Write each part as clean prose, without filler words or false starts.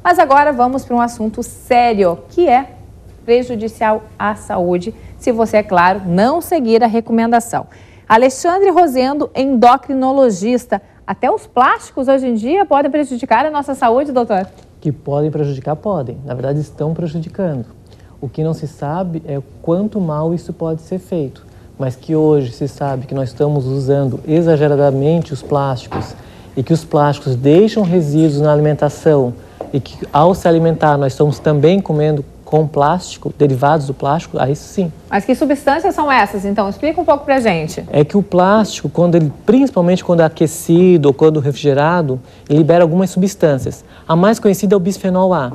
Mas agora vamos para um assunto sério, que é prejudicial à saúde, se você, é claro, não seguir a recomendação. Alexandre Rosendo, endocrinologista. Até os plásticos hoje em dia podem prejudicar a nossa saúde, doutor? Que podem prejudicar, podem. Na verdade, estão prejudicando. O que não se sabe é o quanto mal isso pode ser feito. Mas que hoje se sabe que nós estamos usando exageradamente os plásticos e que os plásticos deixam resíduos na alimentação e que ao se alimentar nós estamos também comendo com plástico, derivados do plástico, aí sim. Mas que substâncias são essas, então? Explica um pouco pra gente. É que o plástico, principalmente quando é aquecido ou quando refrigerado, ele libera algumas substâncias. A mais conhecida é o bisfenol A,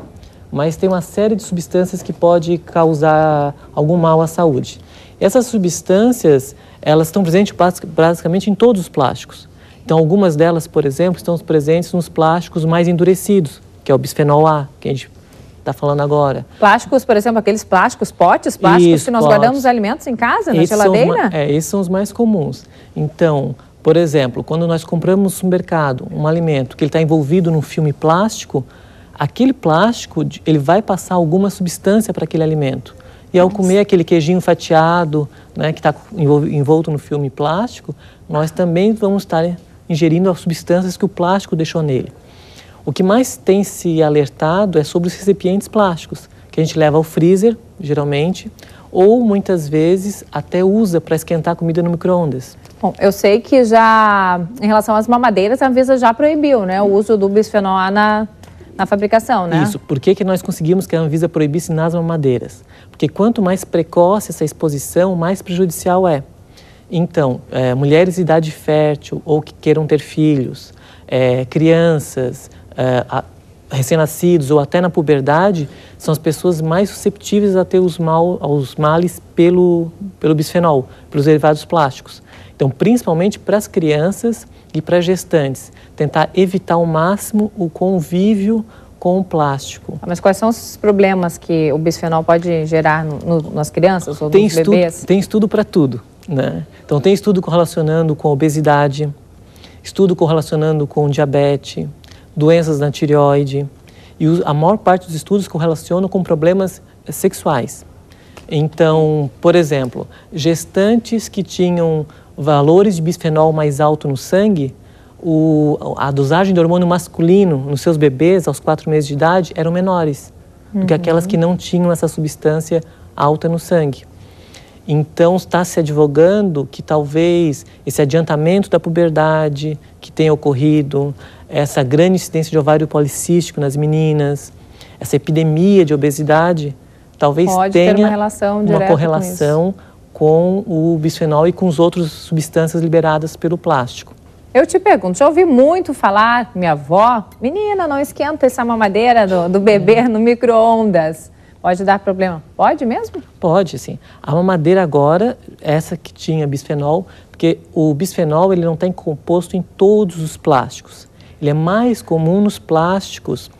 mas tem uma série de substâncias que pode causar algum mal à saúde. Essas substâncias, elas estão presentes basicamente em todos os plásticos. Então, algumas delas, por exemplo, estão presentes nos plásticos mais endurecidos, que é o bisfenol A, que a gente está falando agora. Plásticos, por exemplo, aqueles plásticos, potes plásticos que nós guardamos guardamos alimentos em casa, na geladeira? Esses são os mais comuns. Então, por exemplo, quando nós compramos no supermercado um alimento que ele está envolvido num filme plástico, aquele plástico ele vai passar alguma substância para aquele alimento. E ao comer aquele queijinho fatiado, né, que está envolto no filme plástico, nós também vamos estar ingerindo as substâncias que o plástico deixou nele. O que mais tem se alertado é sobre os recipientes plásticos, que a gente leva ao freezer, geralmente, ou muitas vezes até usa para esquentar a comida no micro-ondas. Bom, eu sei que já, em relação às mamadeiras, a Anvisa já proibiu, né, o uso do bisfenol A na fabricação, né? Isso. Por que nós conseguimos que a Anvisa proibisse nas mamadeiras? Porque quanto mais precoce essa exposição, mais prejudicial é. Então, mulheres de idade fértil ou que queiram ter filhos, crianças, recém-nascidos ou até na puberdade, são as pessoas mais susceptíveis a ter aos males pelo bisfenol, pelos derivados plásticos. Então, principalmente para as crianças e para gestantes, tentar evitar ao máximo o convívio com o plástico. Mas quais são os problemas que o bisfenol pode gerar nas crianças ou nos bebês? Tem estudo para tudo, né? Então, tem estudo correlacionando com obesidade, estudo correlacionando com diabetes, doenças na tireoide, e a maior parte dos estudos correlacionam com problemas sexuais. Então, por exemplo, gestantes que tinham valores de bisfenol mais alto no sangue, a dosagem de hormônio masculino nos seus bebês aos 4 meses de idade eram menores do que aquelas que não tinham essa substância alta no sangue. Então, está se advogando que talvez esse adiantamento da puberdade que tenha ocorrido, essa grande incidência de ovário policístico nas meninas, essa epidemia de obesidade, talvez tenha uma correlação com o bisfenol e com as outras substâncias liberadas pelo plástico. Eu te pergunto, já ouvi muito falar, minha avó, menina, não esquenta essa mamadeira do bebê no micro-ondas. Pode dar problema? Pode mesmo? Pode, sim. A mamadeira agora, essa que tinha bisfenol, porque o bisfenol ele não está composto em todos os plásticos. Ele é mais comum nos plásticos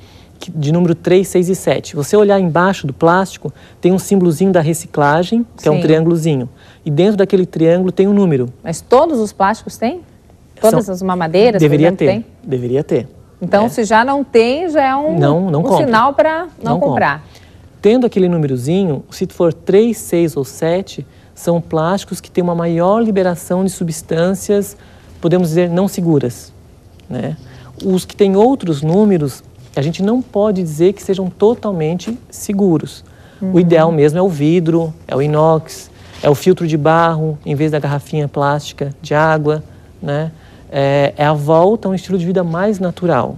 de número 3, 6 e 7. Você olhar embaixo do plástico, tem um símbolozinho da reciclagem, que é um triângulozinho. E dentro daquele triângulo tem um número. Mas todos os plásticos têm? Todas as mamadeiras? Deveria ter. Tem? Deveria ter. Então, se já não tem, já é um sinal para não comprar. Tendo aquele númerozinho, se for 3, 6 ou 7, são plásticos que têm uma maior liberação de substâncias, podemos dizer, não seguras, né? Os que têm outros números, a gente não pode dizer que sejam totalmente seguros. O ideal mesmo é o vidro, é o inox, é o filtro de barro, em vez da garrafinha plástica de água, né? É a volta a um estilo de vida mais natural.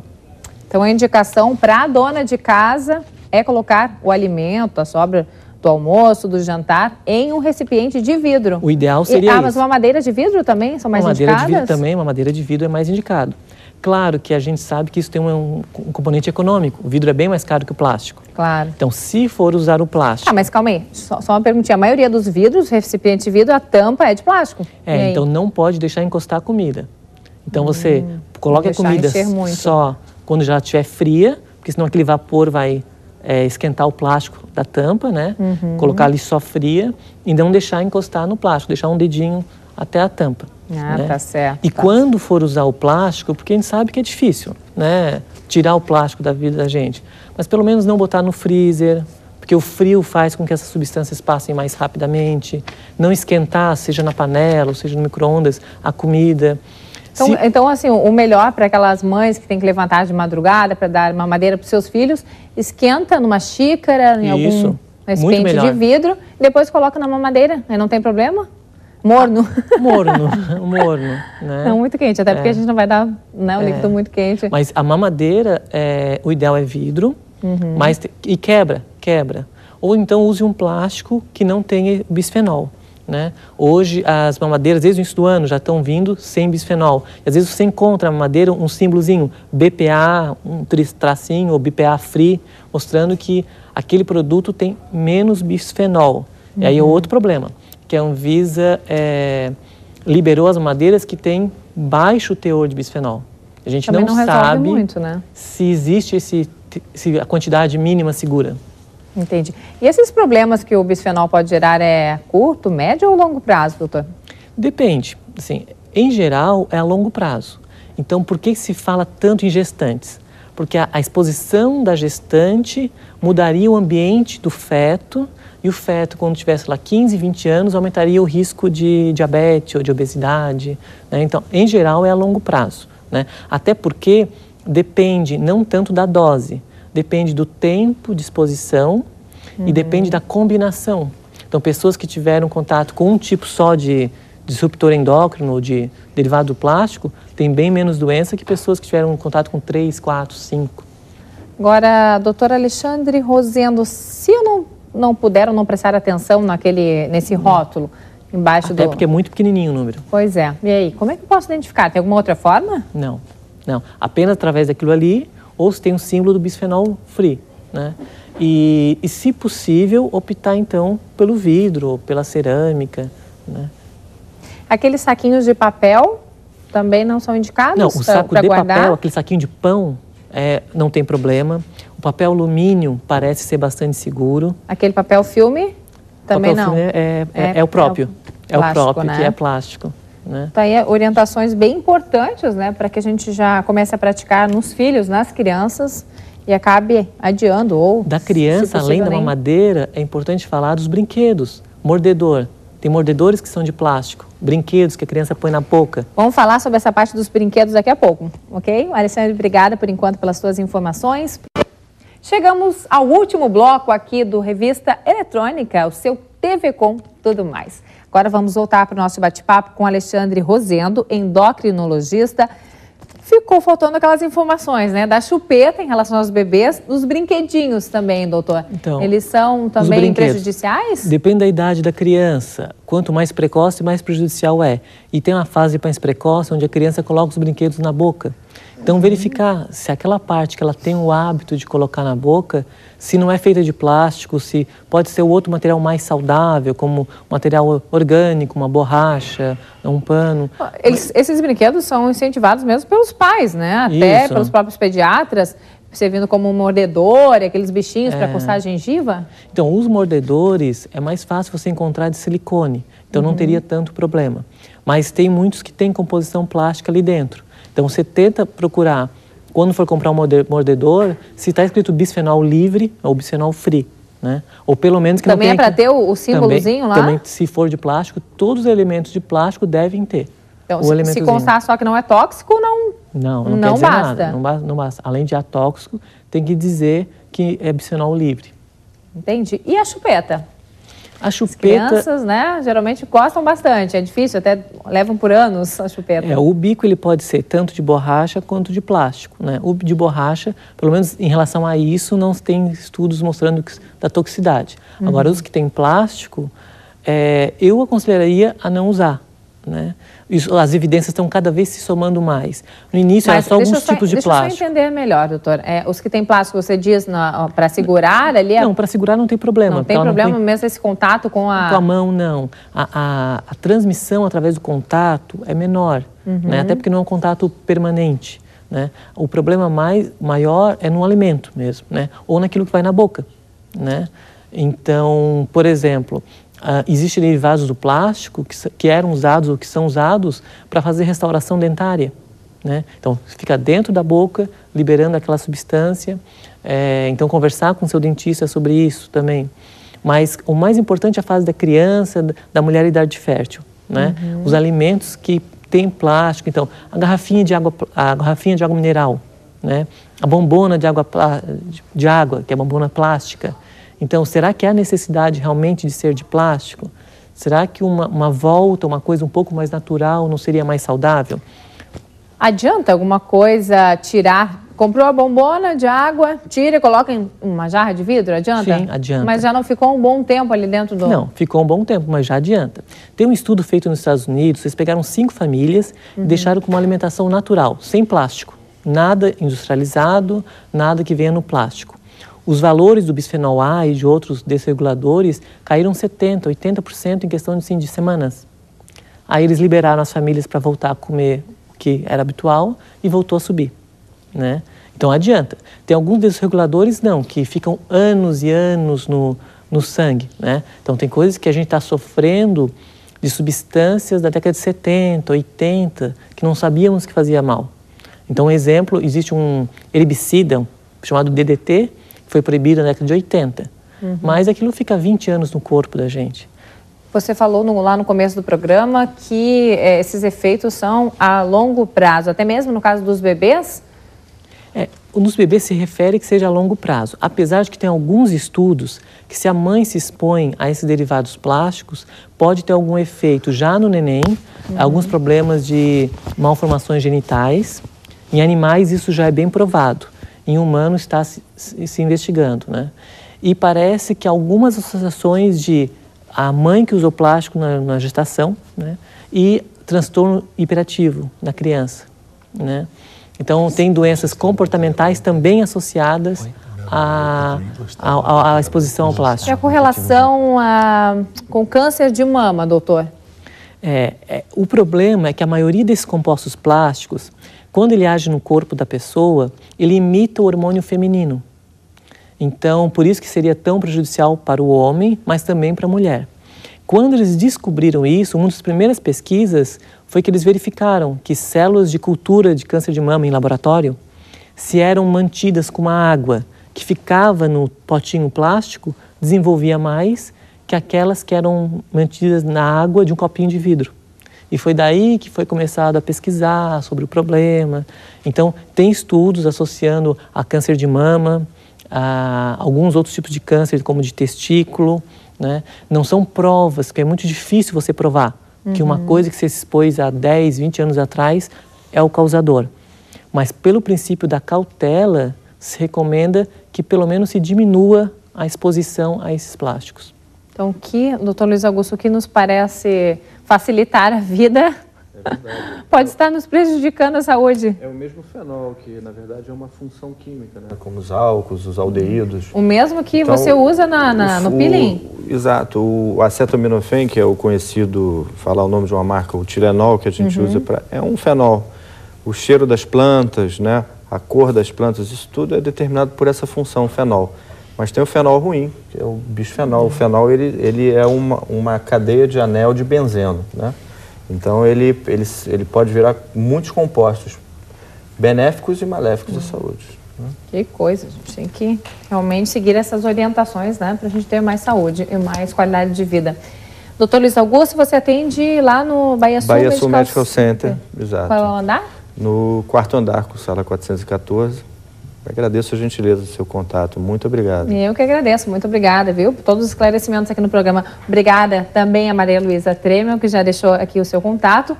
Então, a indicação para a dona de casa é colocar o alimento, a sobra do almoço, do jantar, em um recipiente de vidro. O ideal seria isso. Mas mamadeira de vidro também são mais indicadas? Madeira de vidro também, uma madeira de vidro é mais indicado. Claro que a gente sabe que isso tem um componente econômico. O vidro é bem mais caro que o plástico. Claro. Então, se for usar o plástico... Mas calma aí, só uma perguntinha. A maioria dos vidros, recipiente de vidro, a tampa é de plástico. Então não pode deixar encostar a comida. Então você coloca a comida só quando já estiver fria, porque senão aquele vapor vai esquentar o plástico da tampa, né? Colocar ali só fria e não deixar encostar no plástico, deixar um dedinho até a tampa. Ah, né? Tá certo. E quando for usar o plástico, porque a gente sabe que é difícil, né? tirar o plástico da vida da gente. Mas pelo menos não botar no freezer, porque o frio faz com que essas substâncias passem mais rapidamente. Não esquentar, seja na panela, ou seja no micro-ondas, a comida. Então, assim, o melhor para aquelas mães que têm que levantar de madrugada para dar mamadeira para os seus filhos, esquenta numa xícara, em algum recipiente de vidro, e depois coloca na mamadeira, aí não tem problema? Morno. Morno, né? Não muito quente, até porque a gente não vai dar, né, o líquido muito quente. Mas a mamadeira, o ideal é vidro, mas, e quebra. Ou então use um plástico que não tenha bisfenol. Né? Hoje as mamadeiras, desde o início do ano, já estão vindo sem bisfenol. E às vezes você encontra na mamadeira um símbolozinho, BPA, um tracinho, ou BPA free, mostrando que aquele produto tem menos bisfenol. E aí é outro problema, que a Anvisa liberou as mamadeiras que têm baixo teor de bisfenol. A gente também não sabe muito, né? Se existe a quantidade mínima segura. Entendi. E esses problemas que o bisfenol pode gerar curto, médio ou longo prazo, doutor? Depende. Assim, em geral, é a longo prazo. Então, por que se fala tanto em gestantes? Porque a exposição da gestante mudaria o ambiente do feto e o feto, quando tivesse lá 15, 20 anos, aumentaria o risco de diabetes ou de obesidade. Né? Então, em geral, é a longo prazo. Né? Até porque depende não tanto da dose, depende do tempo de exposição e depende da combinação. Então, pessoas que tiveram contato com um tipo só de disruptor endócrino ou de derivado do plástico têm bem menos doença que pessoas que tiveram contato com 3, 4, 5. Agora, doutor Alexandre Rosendo, se eu não puder ou não prestar atenção nesse rótulo embaixo Até porque é muito pequenininho o número. Pois é. E aí, como é que eu posso identificar? Tem alguma outra forma? Não. Apenas através daquilo ali, ou se tem um símbolo do bisfenol free, né? E se possível, optar então pelo vidro ou pela cerâmica, né? Aqueles saquinhos de papel também não são indicados? Não, o saco de guardar? papel, aquele saquinho de pão, não tem problema. O papel alumínio parece ser bastante seguro. Aquele papel filme também não? Papel filme é o próprio. É o próprio, né? Que é plástico. Né? Então, aí, orientações bem importantes, né, para que a gente já comece a praticar nos filhos, nas crianças, e acabe adiando ou... Da criança, além da mamadeira, é importante falar dos brinquedos. Mordedor. Tem mordedores que são de plástico, brinquedos que a criança põe na boca. Vamos falar sobre essa parte dos brinquedos daqui a pouco, ok? Alexandre, obrigada por enquanto pelas suas informações. Chegamos ao último bloco aqui do Revista Eletrônica, o seu TV Com Tudo Mais. Agora vamos voltar para o nosso bate-papo com Alexandre Rosendo, endocrinologista. Ficou faltando aquelas informações, né? Da chupeta em relação aos bebês, dos brinquedinhos também, doutor. Então, eles são também prejudiciais? Depende da idade da criança. Quanto mais precoce, mais prejudicial é. E tem uma fase mais precoce onde a criança coloca os brinquedos na boca. Então, verificar se aquela parte que ela tem o hábito de colocar na boca, se não é feita de plástico, se pode ser o outro material mais saudável, como material orgânico, uma borracha, um pano. Esses brinquedos são incentivados mesmo pelos pais, né? Até pelos próprios pediatras, servindo como um mordedor, aqueles bichinhos para coçar a gengiva. Então, os mordedores é mais fácil você encontrar de silicone, então não teria tanto problema. Mas tem muitos que têm composição plástica ali dentro. Então, você tenta procurar, quando for comprar um mordedor, se está escrito bisfenol livre ou bisfenol free, né? Ou pelo menos que também não tenha... Também é para ter o símbolozinho lá? Também, se for de plástico, todos os elementos de plástico devem ter. Então, se constar só que não é tóxico, não quer dizer basta. Nada, não basta. Além de atóxico, tem que dizer que é bisfenol livre. Entendi. E a chupeta? A chupeta... As crianças, né, geralmente gostam bastante, é difícil, até levam por anos a chupeta. O bico ele pode ser tanto de borracha quanto de plástico, né? O de borracha, pelo menos em relação a isso, não tem estudos mostrando da toxicidade. Agora, os que têm plástico, eu aconselharia a não usar, né? As evidências estão cada vez se somando mais. No início, eram só alguns tipos de plástico. Deixa eu só entender melhor, doutor. Os que têm plástico, você diz para segurar ali? Não, para segurar não tem problema. Não tem problema mesmo esse contato com a... Com a mão, não. A transmissão através do contato é menor, né? Até porque não é um contato permanente, né? O problema maior é no alimento mesmo, né? Ou naquilo que vai na boca, né? Então, por exemplo... existem derivados do plástico que eram usados ou que são usados para fazer restauração dentária, né? Então, fica dentro da boca, liberando aquela substância. Então, conversar com o seu dentista sobre isso também. Mas o mais importante é a fase da criança, da mulher em idade fértil, né? Os alimentos que têm plástico, então, a garrafinha de água mineral, né? A bombona de água, que é a bombona plástica. Então, será que há necessidade realmente de ser de plástico? Será que uma volta, uma coisa um pouco mais natural não seria mais saudável? Adianta alguma coisa tirar? Comprou a bombona de água, tira e coloca em uma jarra de vidro? Adianta? Sim, adianta. Mas já não ficou um bom tempo ali dentro do... Não, ficou um bom tempo, mas já adianta. Tem um estudo feito nos Estados Unidos, eles pegaram 5 famílias e deixaram com uma alimentação natural, sem plástico. Nada industrializado, nada que venha no plástico. Os valores do bisfenol A e de outros desreguladores caíram 70%, 80% em questão de semanas. Aí eles liberaram as famílias para voltar a comer o que era habitual e voltou a subir, né? Então adianta. Tem alguns desreguladores não, que ficam anos e anos no sangue, né? Então tem coisas que a gente está sofrendo de substâncias da década de 70, 80, que não sabíamos que fazia mal. Então, um exemplo, existe um herbicida chamado DDT, que foi proibido na década de 80, mas aquilo fica 20 anos no corpo da gente. Você falou lá no começo do programa que esses efeitos são a longo prazo, até mesmo no caso dos bebês? Nos bebês se refere que seja a longo prazo, apesar de que tem alguns estudos que se a mãe se expõe a esses derivados plásticos, pode ter algum efeito já no neném, alguns problemas de malformações genitais. Em animais isso já é bem provado, em humanos está se investigando, né? E parece que algumas associações de a mãe que usou plástico na gestação, né? E transtorno hiperativo na criança, né? Então, tem doenças comportamentais também associadas à exposição ao plástico. E a correlação com câncer de mama, doutor? O problema é que a maioria desses compostos plásticos, quando ele age no corpo da pessoa, ele imita o hormônio feminino. Então, por isso que seria tão prejudicial para o homem, mas também para a mulher. Quando eles descobriram isso, uma das primeiras pesquisas foi que eles verificaram que células de cultura de câncer de mama em laboratório, se eram mantidas com uma água que ficava no potinho plástico, desenvolvia mais que aquelas que eram mantidas na água de um copinho de vidro. E foi daí que foi começado a pesquisar sobre o problema. Então, tem estudos associando a câncer de mama, a alguns outros tipos de câncer, como de testículo, né? Não são provas, porque é muito difícil você provar que uma coisa que você se expôs há 10, 20 anos atrás é o causador. Mas pelo princípio da cautela, se recomenda que pelo menos se diminua a exposição a esses plásticos. Então, doutor Luiz Augusto, o que nos parece facilitar a vida pode estar nos prejudicando a saúde. É o mesmo fenol, que na verdade é uma função química, né? Como os álcools, os aldeídos. O mesmo que então, você usa no peeling? Exato. O acetaminofén, que é o conhecido, falar o nome de uma marca, o Tilenol, que a gente usa para... É um fenol. O cheiro das plantas, né? A cor das plantas, isso tudo é determinado por essa função, fenol. Mas tem o fenol ruim, que é o bisfenol. O fenol, ele é uma cadeia de anel de benzeno, né? Então, ele pode virar muitos compostos benéficos e maléficos à saúde. Né? Que coisa, a gente tem que realmente seguir essas orientações, né? Para a gente ter mais saúde e mais qualidade de vida. Doutor Luiz Augusto, você atende lá no Bahia Sul Medical Center, exato. Qual é o andar? No 4º andar, com sala 414. Agradeço a gentileza do seu contato. Muito obrigado. Eu que agradeço. Muito obrigada, viu? Por todos os esclarecimentos aqui no programa. Obrigada também a Maria Luísa Tremel, que já deixou aqui o seu contato.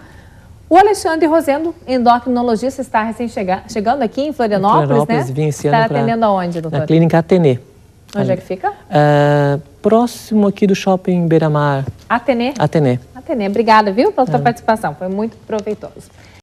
O Alexandre Rosendo, endocrinologista, está chegando aqui em Florianópolis, né? Vim esse ano está atendendo aonde, doutor? Na Clínica Atene. Onde é que fica? Próximo aqui do Shopping Beira-Mar. Atene? Atene. Atene. Obrigada, viu, pela sua participação. Foi muito proveitoso.